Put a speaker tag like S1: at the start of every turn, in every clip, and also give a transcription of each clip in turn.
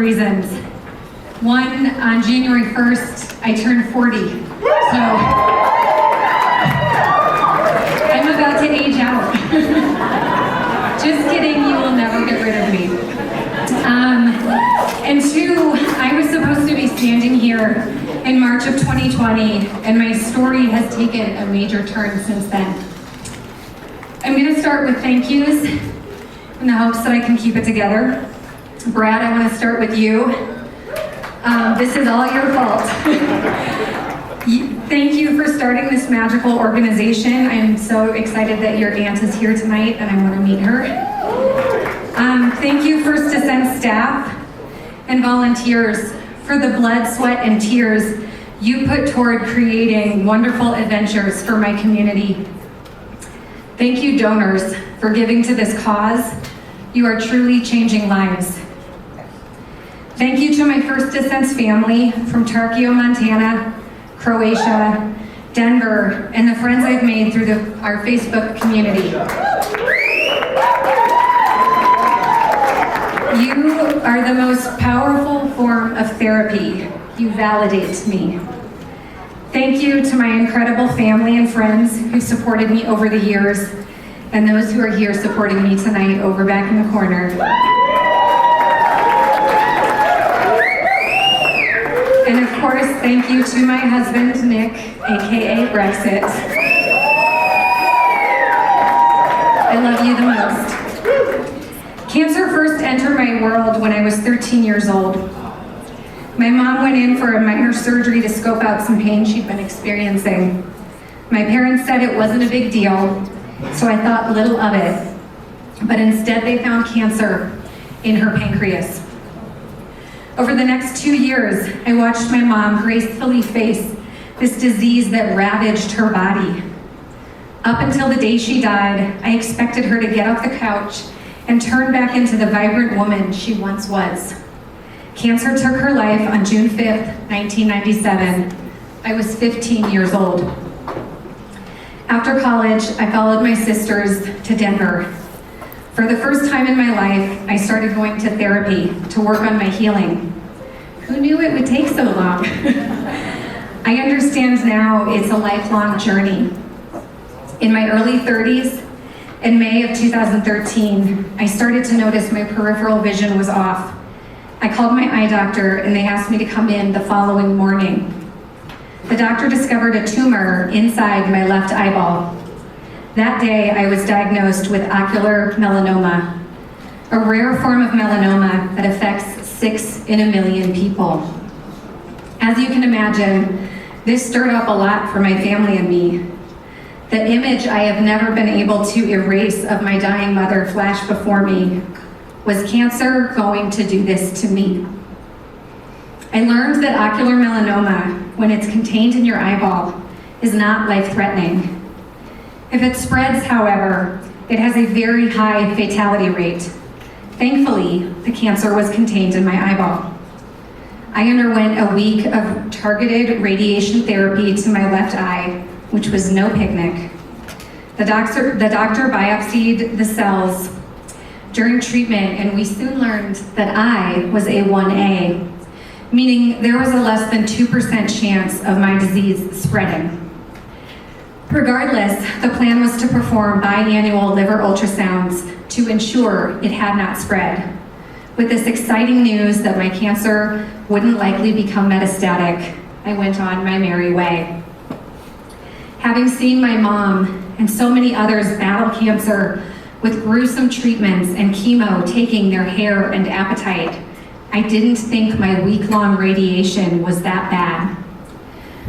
S1: reasons. One, on January 1st, I turned 40. So I'm about to age out. Just kidding, you will never get rid of me. And two, I was supposed to be standing here in March of 2020, and my story has taken a major turn since then. I'm going to start with thank yous in the hopes that I can keep it together. Brad, I want to start with you. This is all your fault. Thank you for starting this magical organization. I'm so excited that your aunt is here tonight and I want to meet her. Thank you First Descent staff and volunteers for the blood, sweat, and tears you put toward creating wonderful adventures for my community. Thank you donors for giving to this cause. You are truly changing lives. Thank you to my First Descent family from Tarkio, Montana, Croatia, Denver, and the friends I've made through our Facebook community. You are the most powerful form of therapy. You validate me. Thank you to my incredible family and friends who supported me over the years, and those who are here supporting me tonight over back in the corner. And of course, thank you to my husband, Nick, AKA Brexit. I love you the most. Cancer first entered my world when I was 13 years old. My mom went in for a minor surgery to scope out some pain she'd been experiencing. My parents said it wasn't a big deal, so I thought little of it. But instead they found cancer in her pancreas. Over the next 2 years, I watched my mom gracefully face this disease that ravaged her body. Up until the day she died, I expected her to get off the couch and turn back into the vibrant woman she once was. Cancer took her life on June 5th, 1997. I was 15 years old. After college, I followed my sisters to Denver. For the first time in my life, I started going to therapy to work on my healing. Who knew it would take so long? I understand now it's a lifelong journey. In my early 30s, in May of 2013, I started to notice my peripheral vision was off. I called my eye doctor and they asked me to come in the following morning. The doctor discovered a tumor inside my left eyeball. That day, I was diagnosed with ocular melanoma, a rare form of melanoma that affects 6 in a million people. As you can imagine, this stirred up a lot for my family and me. The image I have never been able to erase of my dying mother flashed before me. Was cancer going to do this to me? I learned that ocular melanoma, when it's contained in your eyeball, is not life-threatening. If it spreads, however, it has a very high fatality rate. Thankfully, the cancer was contained in my eyeball. I underwent a week of targeted radiation therapy to my left eye, which was no picnic. The doctor biopsied the cells during treatment, and we soon learned that I was a 1A, meaning there was a less than 2% chance of my disease spreading. Regardless, the plan was to perform biannual liver ultrasounds to ensure it had not spread. With this exciting news that my cancer wouldn't likely become metastatic, I went on my merry way. Having seen my mom and so many others battle cancer with gruesome treatments and chemo taking their hair and appetite, I didn't think my week-long radiation was that bad.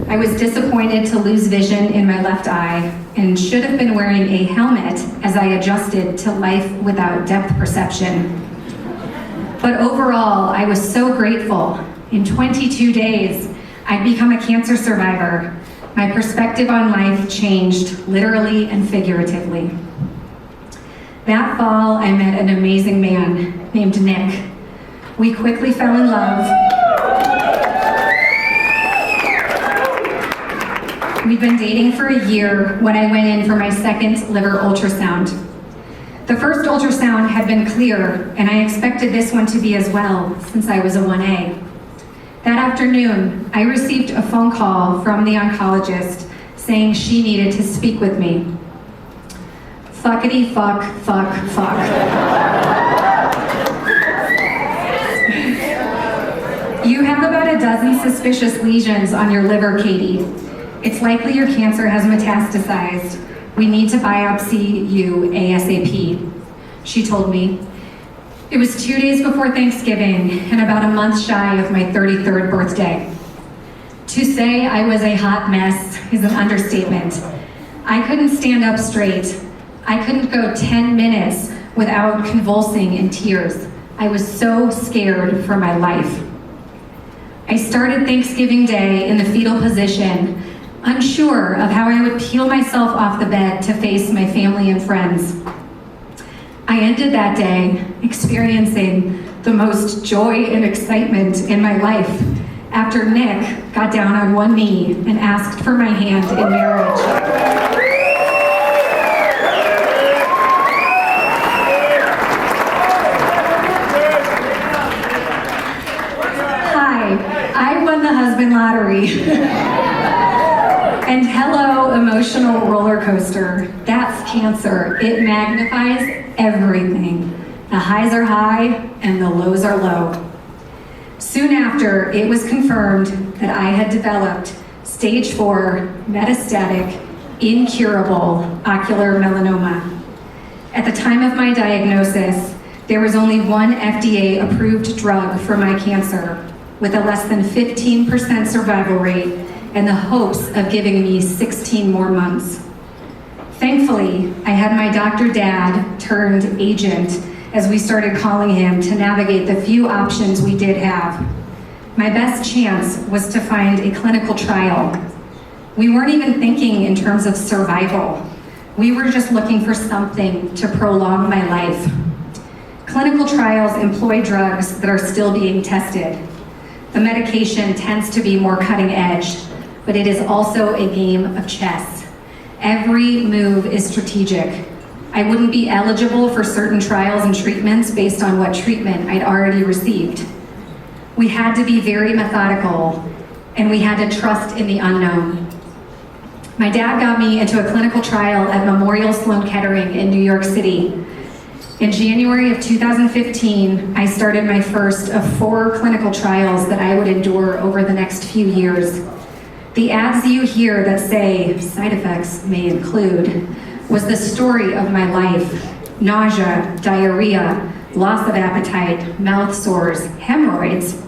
S1: I was disappointed to lose vision in my left eye and should have been wearing a helmet as I adjusted to life without depth perception. But overall, I was so grateful. In 22 days, I'd become a cancer survivor. My perspective on life changed literally and figuratively. That fall, I met an amazing man named Nick. We quickly fell in love. We'd been dating for a year when I went in for my second liver ultrasound. The first ultrasound had been clear, and I expected this one to be as well, since I was a 1A. That afternoon, I received a phone call from the oncologist saying she needed to speak with me. Fuckity fuck, fuck, fuck. You have about a dozen suspicious lesions on your liver, Katie. It's likely your cancer has metastasized. We need to biopsy you ASAP, she told me. It was 2 days before Thanksgiving and about a month shy of my 33rd birthday. To say I was a hot mess is an understatement. I couldn't stand up straight. I couldn't go 10 minutes without convulsing in tears. I was so scared for my life. I started Thanksgiving Day in the fetal position, unsure of how I would peel myself off the bed to face my family and friends. I ended that day experiencing the most joy and excitement in my life after Nick got down on one knee and asked for my hand in marriage. I won the husband lottery. And hello, emotional roller coaster. That's cancer. It magnifies everything. The highs are high and the lows are low. Soon after, it was confirmed that I had developed stage 4 metastatic, incurable ocular melanoma. At the time of my diagnosis, there was only one FDA-approved drug for my cancer, with a less than 15% survival rate and the hopes of giving me 16 more months. Thankfully, I had my doctor dad turned agent, as we started calling him, to navigate the few options we did have. My best chance was to find a clinical trial. We weren't even thinking in terms of survival. We were just looking for something to prolong my life. Clinical trials employ drugs that are still being tested. The medication tends to be more cutting edge, but it is also a game of chess. Every move is strategic. I wouldn't be eligible for certain trials and treatments based on what treatment I'd already received. We had to be very methodical, and we had to trust in the unknown. My dad got me into a clinical trial at Memorial Sloan Kettering in New York City. In January of 2015, I started my first of 4 clinical trials that I would endure over the next few years. The ads you hear that say side effects may include was the story of my life. Nausea, diarrhea, loss of appetite, mouth sores, hemorrhoids.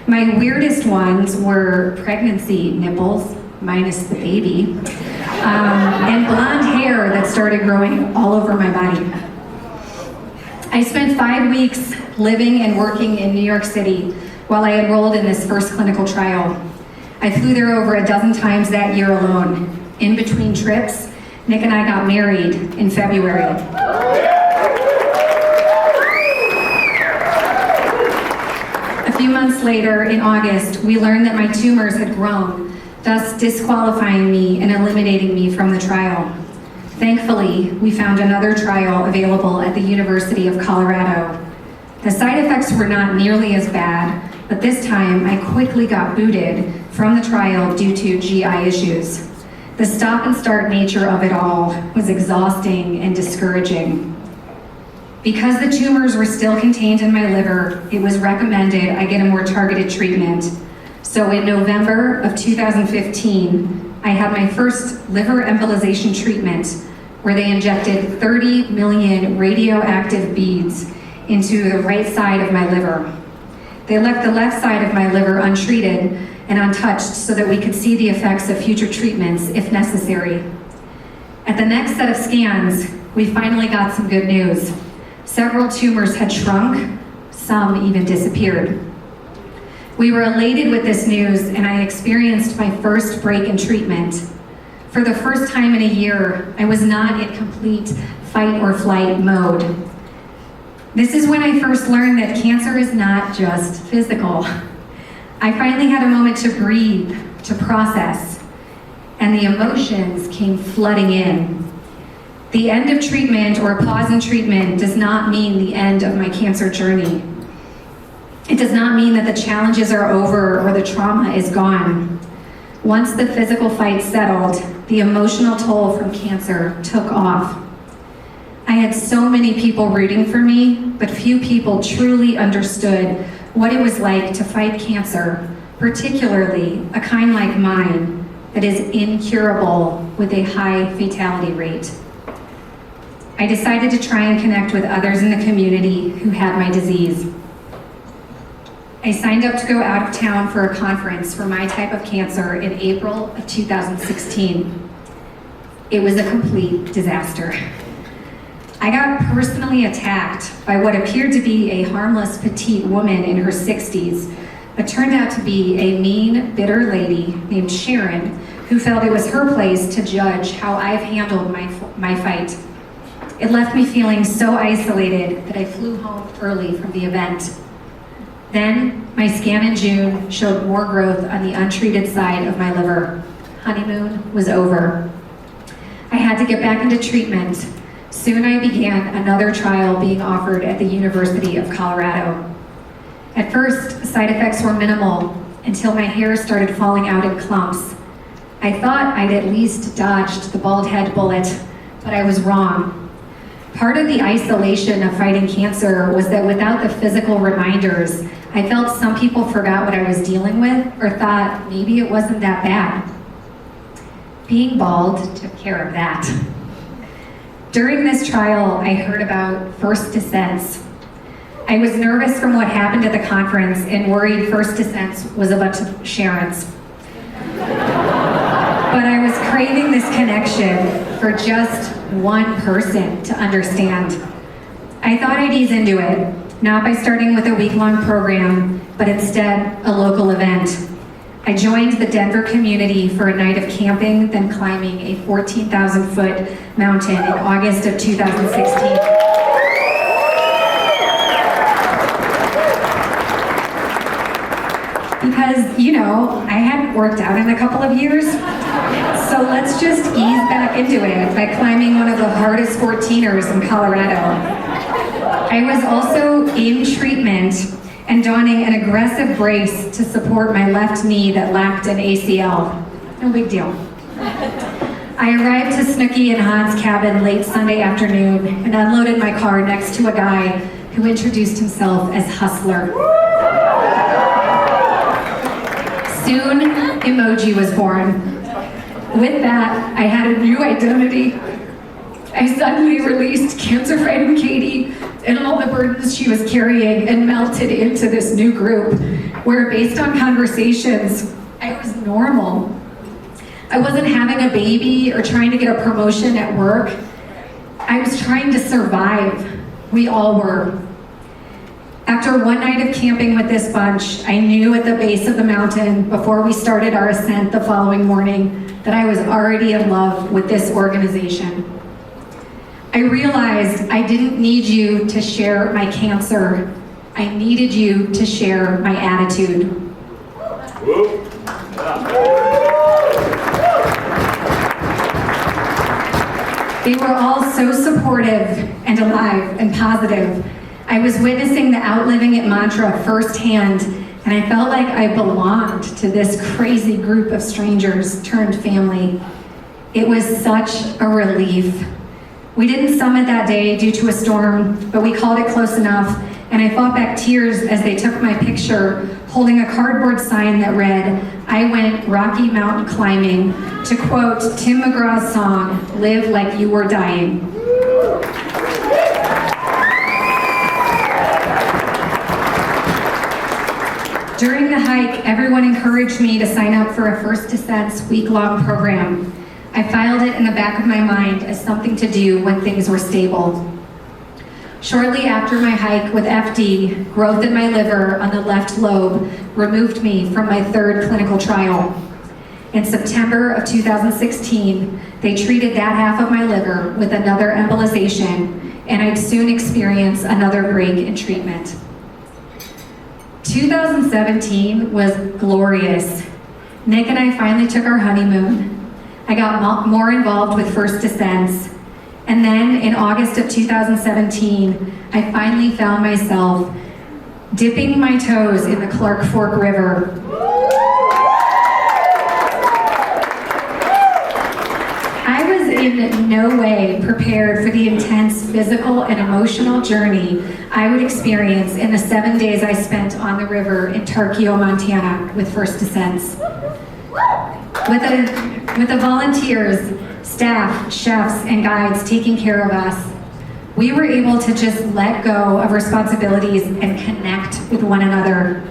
S1: My weirdest ones were pregnancy nipples, minus the baby, and blonde hair that started growing all over my body. I spent 5 weeks living and working in New York City while I enrolled in this first clinical trial. I flew there over a dozen times that year alone. In between trips, Nick and I got married in February. A few months later, in August, we learned that my tumors had grown, thus disqualifying me and eliminating me from the trial. Thankfully, we found another trial available at the University of Colorado. The side effects were not nearly as bad, but this time I quickly got booted from the trial due to GI issues. The stop and start nature of it all was exhausting and discouraging. Because the tumors were still contained in my liver, it was recommended I get a more targeted treatment. So in November of 2015, I had my first liver embolization treatment where they injected 30 million radioactive beads into the right side of my liver. They left the left side of my liver untreated and untouched so that we could see the effects of future treatments if necessary. At the next set of scans, we finally got some good news. Several tumors had shrunk, some even disappeared. We were elated with this news, and I experienced my first break in treatment. For the first time in a year, I was not in complete fight or flight mode. This is when I first learned that cancer is not just physical. I finally had a moment to breathe, to process, and the emotions came flooding in. The end of treatment or a pause in treatment does not mean the end of my cancer journey. It does not mean that the challenges are over or the trauma is gone. Once the physical fight settled, the emotional toll from cancer took off. I had so many people rooting for me, but few people truly understood what it was like to fight cancer, particularly a kind like mine that is incurable with a high fatality rate. I decided to try and connect with others in the community who had my disease. I signed up to go out of town for a conference for my type of cancer in April of 2016. It was a complete disaster. I got personally attacked by what appeared to be a harmless petite woman in her 60s, but turned out to be a mean, bitter lady named Sharon, who felt it was her place to judge how I've handled my fight. It left me feeling so isolated that I flew home early from the event. Then, my scan in June showed more growth on the untreated side of my liver. Honeymoon was over. I had to get back into treatment. Soon I began another trial being offered at the University of Colorado. At first, side effects were minimal until my hair started falling out in clumps. I thought I'd at least dodged the bald head bullet, but I was wrong. Part of the isolation of fighting cancer was that without the physical reminders, I felt some people forgot what I was dealing with or thought maybe it wasn't that bad. Being bald took care of that. During this trial, I heard about first descents. I was nervous from what happened at the conference and worried first descents was a bunch of Sharons. But I was craving this connection for just one person to understand. I thought I'd ease into it, not by starting with a week-long program, but instead a local event. I joined the Denver community for a night of camping, then climbing a 14,000-foot mountain in August of 2016. Because, I hadn't worked out in a couple of years, so let's just ease back into it by climbing one of the hardest 14ers in Colorado. I was also in treatment and donning an aggressive brace to support my left knee that lacked an ACL. No big deal. I arrived to Snooki and Han's cabin late Sunday afternoon and unloaded my car next to a guy who introduced himself as Hustler. Soon, Emoji was born. With that, I had a new identity. I suddenly released cancer-fighting Katie and all the burdens she was carrying and melted into this new group where, based on conversations, I was normal. I wasn't having a baby or trying to get a promotion at work. I was trying to survive. We all were. After one night of camping with this bunch, I knew at the base of the mountain, before we started our ascent the following morning, that I was already in love with this organization. I realized I didn't need you to share my cancer. I needed you to share my attitude. They were all so supportive and alive and positive. I was witnessing the outliving it mantra firsthand, and I felt like I belonged to this crazy group of strangers turned family. It was such a relief. We didn't summit that day due to a storm, but we called it close enough, and I fought back tears as they took my picture, holding a cardboard sign that read, "I went Rocky Mountain climbing," to quote Tim McGraw's song, "Live Like You Were Dying." During the hike, everyone encouraged me to sign up for a First Descents week-long program. I filed it in the back of my mind as something to do when things were stable. Shortly after my hike with FD, growth in my liver on the left lobe removed me from my third clinical trial. In September of 2016, they treated that half of my liver with another embolization, and I'd soon experience another break in treatment. 2017 was glorious. Nick and I finally took our honeymoon. I got more involved with First Descents, And then in August of 2017, I finally found myself dipping my toes in the Clark Fork River. I was in no way prepared for the intense physical and emotional journey I would experience in the 7 days I spent on the river in Tarkio, Montana with First Descents. With the volunteers, staff, chefs, and guides taking care of us, we were able to just let go of responsibilities and connect with one another.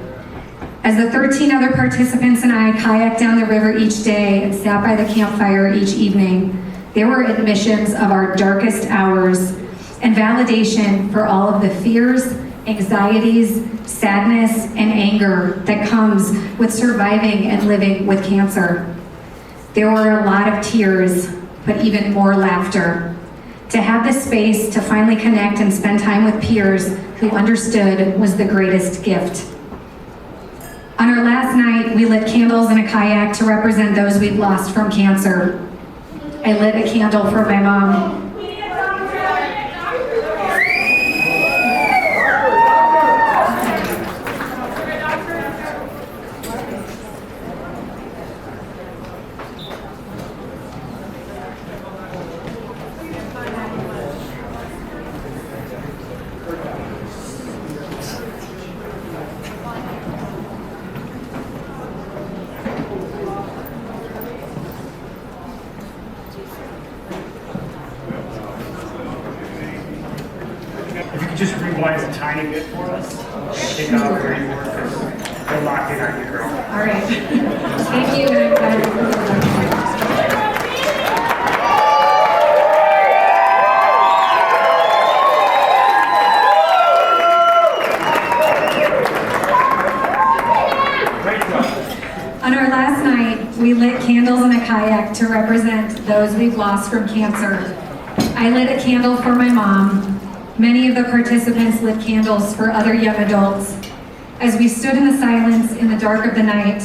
S1: As the 13 other participants and I kayaked down the river each day and sat by the campfire each evening, there were admissions of our darkest hours and validation for all of the fears, anxieties, sadness, and anger that comes with surviving and living with cancer. There were a lot of tears, but even more laughter. To have the space to finally connect and spend time with peers who understood was the greatest gift. On our last night, we lit candles in a kayak to represent those we'd lost from cancer. I lit a candle for my mom.
S2: If you could just rewind a tiny bit for us, take out where you were, because they're locked in on you, girl.
S1: All right. Thank you. And I'm glad On our last night, we lit candles in a kayak to represent those we've lost from cancer. I lit a candle for my mom. Many of the participants lit candles for other young adults. As we stood in the silence in the dark of the night,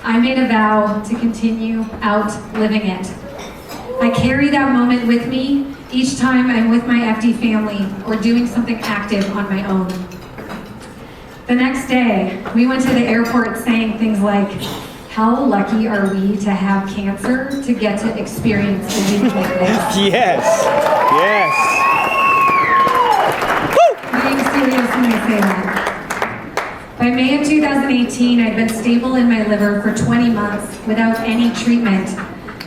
S1: I made a vow to continue out living it. I carry that moment with me each time I'm with my FD family or doing something active on my own. The next day, we went to the airport saying things like, how lucky are we to have cancer to get to experience the week like this?
S3: Yes, yes.
S1: Being serious when I say that. By May of 2018, I'd been stable in my liver for 20 months without any treatment,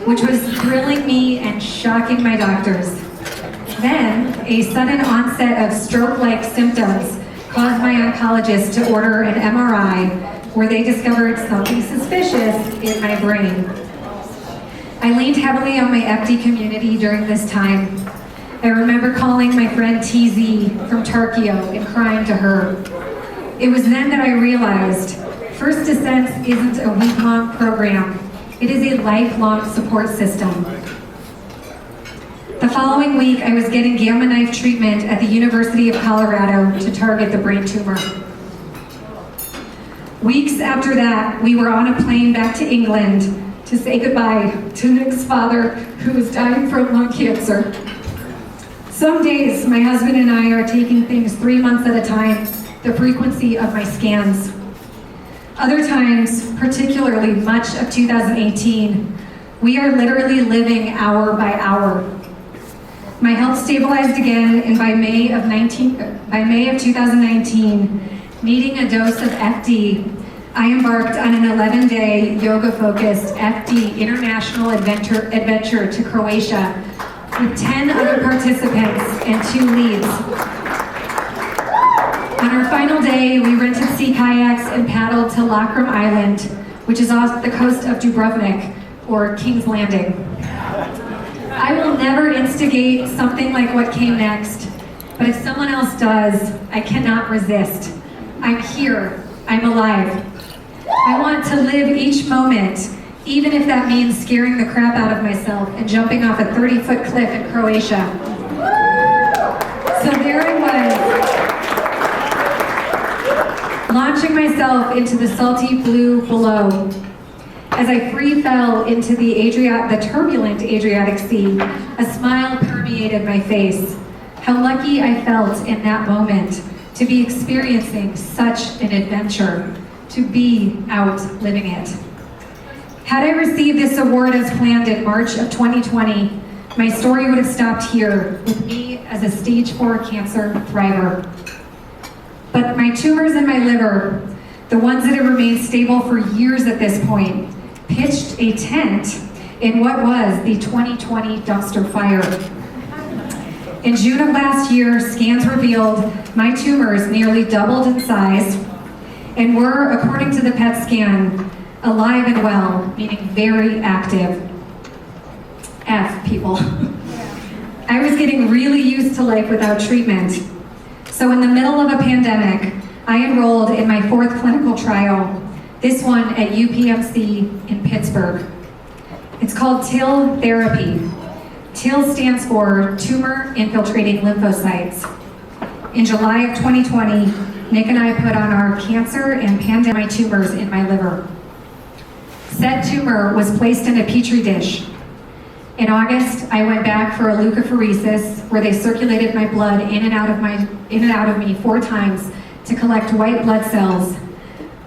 S1: which was thrilling me and shocking my doctors. Then, a sudden onset of stroke-like symptoms caused my oncologist to order an MRI where they discovered something suspicious in my brain. I leaned heavily on my FD community during this time. I remember calling my friend TZ from Tarkio and crying to her. It was then that I realized First Descents isn't a week-long program. It is a lifelong support system. The following week, I was getting gamma knife treatment at the University of Colorado to target the brain tumor. Weeks after that, we were on a plane back to England to say goodbye to Nick's father, who was dying from lung cancer. Some days, my husband and I are taking things 3 months at a time, the frequency of my scans. Other times, particularly much of 2018, we are literally living hour by hour. My health stabilized again, and by May of 2019, needing a dose of FD, I embarked on an 11-day yoga-focused FD international adventure to Croatia with 10 other participants and 2 leads. On our final day, we rented sea kayaks and paddled to Lakram Island, which is off the coast of Dubrovnik, or King's Landing. I will never instigate something like what came next, but if someone else does, I cannot resist. I'm here, I'm alive. I want to live each moment, even if that means scaring the crap out of myself and jumping off a 30-foot cliff in Croatia. So there I was, launching myself into the salty blue below. As I free fell into the turbulent Adriatic Sea, a smile permeated permeated my face. How lucky I felt in that moment to be experiencing such an adventure, to be out living it. Had I received this award as planned in March of 2020, my story would have stopped here with me as a stage 4 cancer thriver. But my tumors in my liver, the ones that have remained stable for years at this point, pitched a tent in what was the 2020 dumpster fire. In June of last year, scans revealed my tumors nearly doubled in size and were, according to the PET scan, alive and well, meaning very active. F, people. I was getting really used to life without treatment. So in the middle of a pandemic, I enrolled in my 4th clinical trial, this one at UPMC in Pittsburgh. It's called TIL therapy. TIL stands for Tumor Infiltrating Lymphocytes. In July of 2020, Nick and I put on our cancer and pandemic tumors in my liver. Said tumor was placed in a petri dish. In August, I went back for a leukapheresis where they circulated my blood in and out of me 4 times to collect white blood cells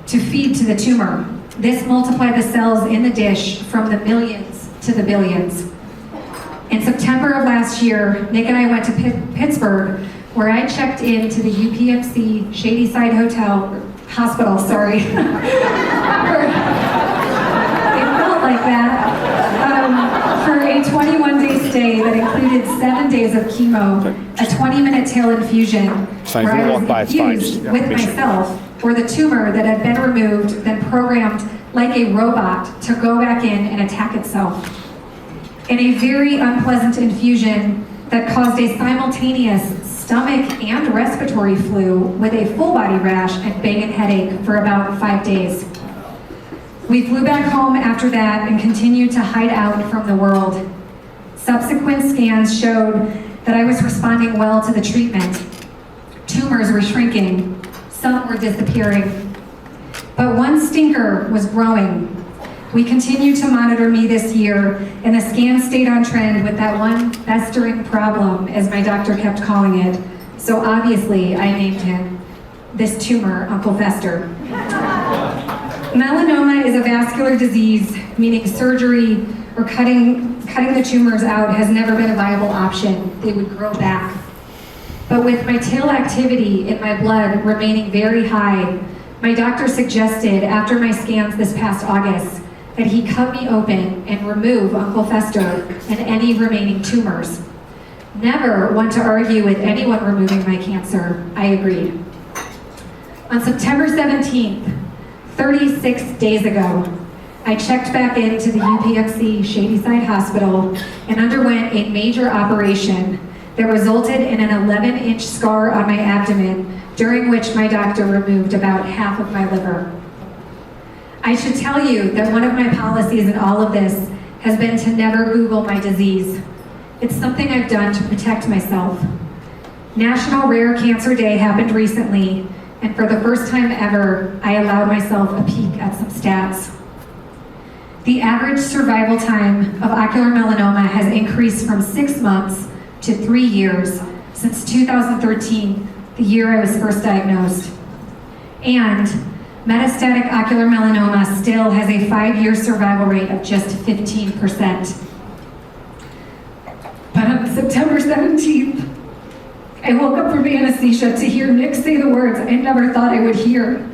S1: to feed to the tumor. This multiplied the cells in the dish from the millions to the billions. In September of last year, Nick and I went to Pittsburgh, where I checked into the UPMC Shadyside Hospital, sorry. It felt like that. For a 21-day stay that included 7 days of chemo, a 20-minute TIL infusion, where I was infused with myself, or the tumor that had been removed, then programmed like a robot to go back in and attack itself. In a very unpleasant infusion that caused a simultaneous stomach and respiratory flu with a full body rash and banging headache for about 5 days. We flew back home after that and continued to hide out from the world. Subsequent scans showed that I was responding well to the treatment. Tumors were shrinking, some were disappearing. But one stinker was growing. We continued to monitor me this year, and the scan stayed on trend with that one festering problem, as my doctor kept calling it. So obviously, I named him this tumor, Uncle Fester. Melanoma is a vascular disease, meaning surgery or cutting the tumors out has never been a viable option. They would grow back. But with my TIL activity in my blood remaining very high, my doctor suggested after my scans this past August that he cut me open and remove Uncle Fester and any remaining tumors. Never want to argue with anyone removing my cancer, I agreed. On September 17th, 36 days ago, I checked back into the UPMC Shadyside Hospital and underwent a major operation that resulted in an 11-inch scar on my abdomen, during which my doctor removed about half of my liver. I should tell you that one of my policies in all of this has been to never Google my disease. It's something I've done to protect myself. National Rare Cancer Day happened recently, and for the first time ever, I allowed myself a peek at some stats. The average survival time of ocular melanoma has increased from 6 months to 3 years since 2013, the year I was first diagnosed. And metastatic ocular melanoma still has a 5-year survival rate of just 15%. But on September 17th, I woke up from anesthesia to hear Nick say the words I never thought I would hear.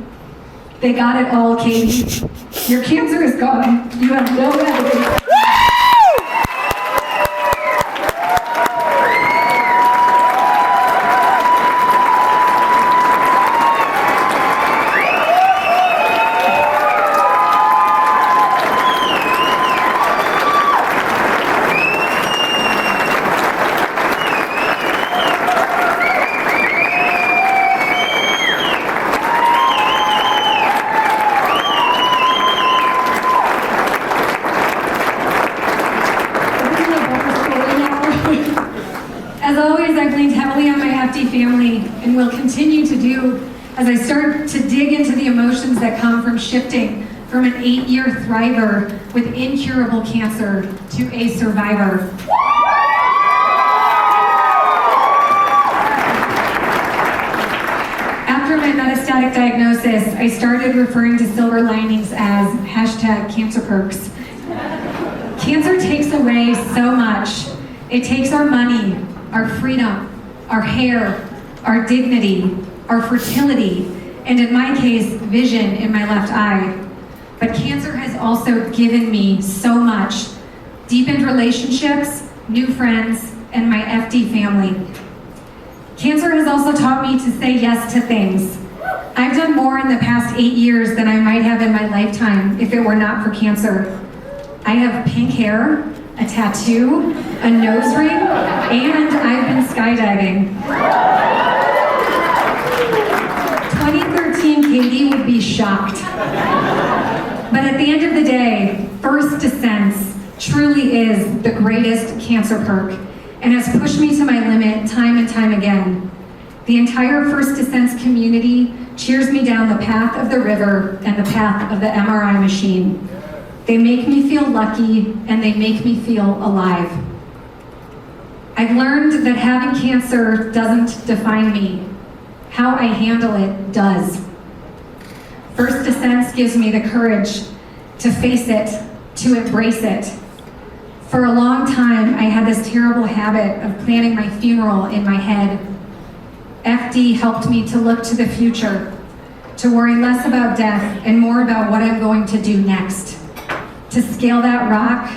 S1: They got it all, Katie. Your cancer is gone. You have no evidence. As always, I've leaned heavily on my FD family and will continue to do as I start to dig into the emotions that come from shifting from an 8-year thriver with incurable cancer to a survivor. metastatic diagnosis, I started referring to silver linings as hashtag cancer perks. Cancer takes away so much. It takes our money, our freedom, our hair, our dignity, our fertility, and in my case, vision in my left eye. But cancer has also given me so much. Deepened relationships, new friends, and my FD family. Cancer has also taught me to say yes to things. I've done more in the past 8 years than I might have in my lifetime if it were not for cancer. I have pink hair, a tattoo, a nose ring, and I've been skydiving. 2013 Katie would be shocked. But at the end of the day, First Descents truly is the greatest cancer perk and has pushed me to my limit time and time again. The entire First Descents community cheers me down the path of the river and the path of the MRI machine. They make me feel lucky and they make me feel alive. I've learned that having cancer doesn't define me. How I handle it does. First Descents gives me the courage to face it, to embrace it. For a long time, I had this terrible habit of planning my funeral in my head. FD helped me to look to the future, to worry less about death and more about what I'm going to do next. To scale that rock,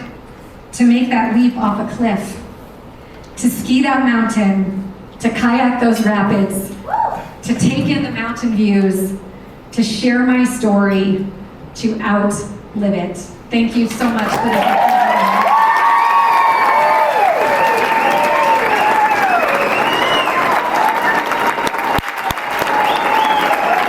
S1: to make that leap off a cliff, to ski that mountain, to kayak those rapids, to take in the mountain views, to share my story, to outlive it. Thank you so much for this.